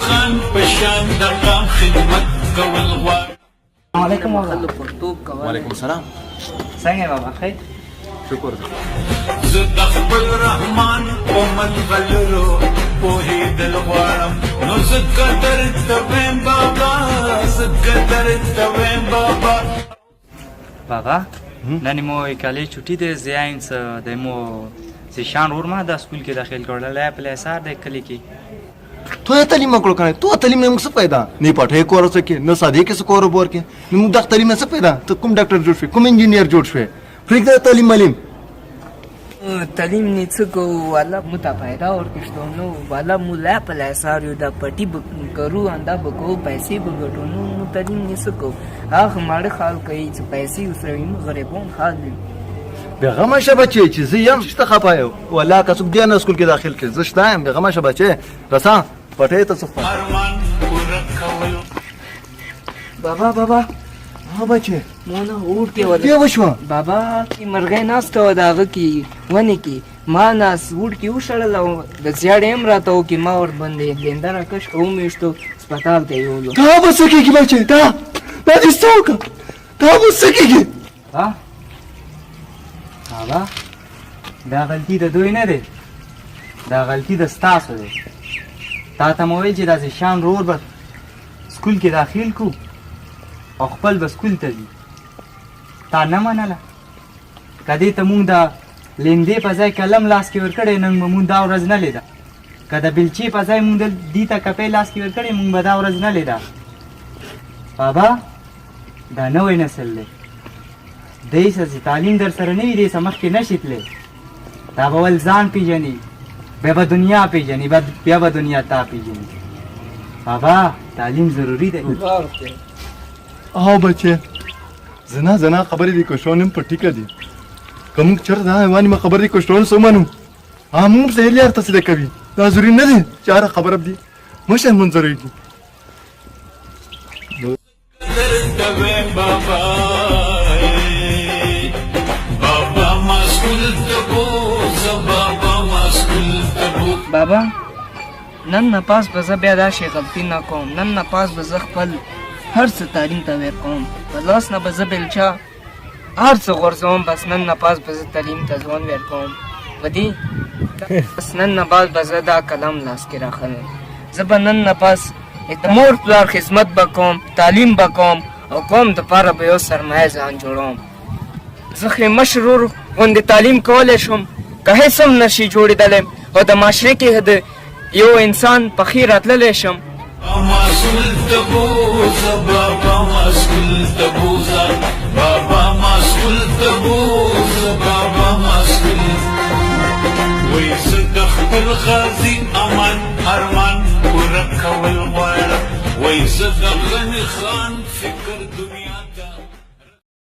خان پشان دغه خدمت کول غواړي. علیکم وعلیکم السلام. څنګه بابا خیر؟ شکر. زه د خپل رحمان په ملغلرو پوهېدل غواړم، نو زه قدر ته ویم بابا، زه قدر ته ویم بابا. بابا نن مو کالج چټي دی، زاینس د مو زیشان ورما د سکول کې داخل کړل په لسار د کلی کې. تو یې تعلیم وکړو کنه، تو تعلیم نه موږ څه پیدا نه پټه کور څه کې نه ساده کې څه کور ور کې موږ د تعلیم څه پیدا. ته کوم ډاکټر جوړ شې، کوم انجینیر جوړ شې، فرق د تعلیم معلم تعلیم نه څه کو والا متا پیدا اور کښتو نو والا مولا په لاسارو د پټي کرو انده بکو پیسې بغټو نو تعلیم نه څه کو هغه ماړه خال کوي چې پیسې وسروي غریبون حال دي. بغما شبچې چې زه یم شته خپایو ولا که څوک دی نه سکول کې داخل کې زه شته یم بغما شبچې رسا پټه ته څه بابا بابا ها بچې مونه اور کې ودا دی وشو بابا کی مرغې ناست و داغه کی ونی کی ما ناس ور کې وشړل د زیاړې راته او کی ما ور باندې لیندره کښ او میشتو هسپتال ته یولو. دا بس کېږي بچې دا دې څوک دا بس کېږي. ها بابا دا غلطي د دوی نه دی، دا غلطي د ستاسو دی. تا ته مو ویل چې داسې شان رور به سکول کې داخل کو او خپل به سکول ته ځي، تا نه منله. که دې ته مونږ د لیندې په ځای قلم لاس کې ورکړی نن به مونږ دا ورځ نه لیده، که د بلچې په ځای مونږ دې ته کپۍ لاس کې ورکړی مونږ به دا ورځ نه لیده. بابا دا نوی نسل دی، دی څه تعلیم در سره نه وي دی څه مخکې نه شي تللی. دا به ول ځان پېژني، بیا به دنیا پېژني، بیا به دنیا تا پېژني. بابا تعلیم ضروري دی. او بچې زنا خبرې دي کوشونم په ټیکه دي کوم چر دا وانی ما خبرې کوشون سمانو موږ څه لري تاسو د کوي دا ضروري نه دي چې هر خبره دي مشه منځري دي. بابا نن نه پاس به زه بیا دا شی غلطي نه کوم، نن نه پاس به زه خپل هر څه تعلیم ته ور کوم، په لاس نه به زه بلچا هر څه غورځوم، بس نن نه پاس به زه تعلیم ته ځوان ور کوم. په دې بس نن نه بعد به زه دا قلم لاس کې راخلم، زه به نن نه پاس د مور پلار خدمت به کوم، تعلیم به کوم او قوم دپاره به یو سرمایه ځان جوړوم. زه خې مشرور غوندې تعلیم کولی شم که هېڅ هم نشي جوړېدلی او د معاشرې کې د یو انسان په ښې راتللی شم. مسئول تبوزا بابا مسئول تبوزا بابا مسئول تبوزا بابا مسئول وی زد خپل غازی امان ارمان ورکول غواړم وی زد غنی خان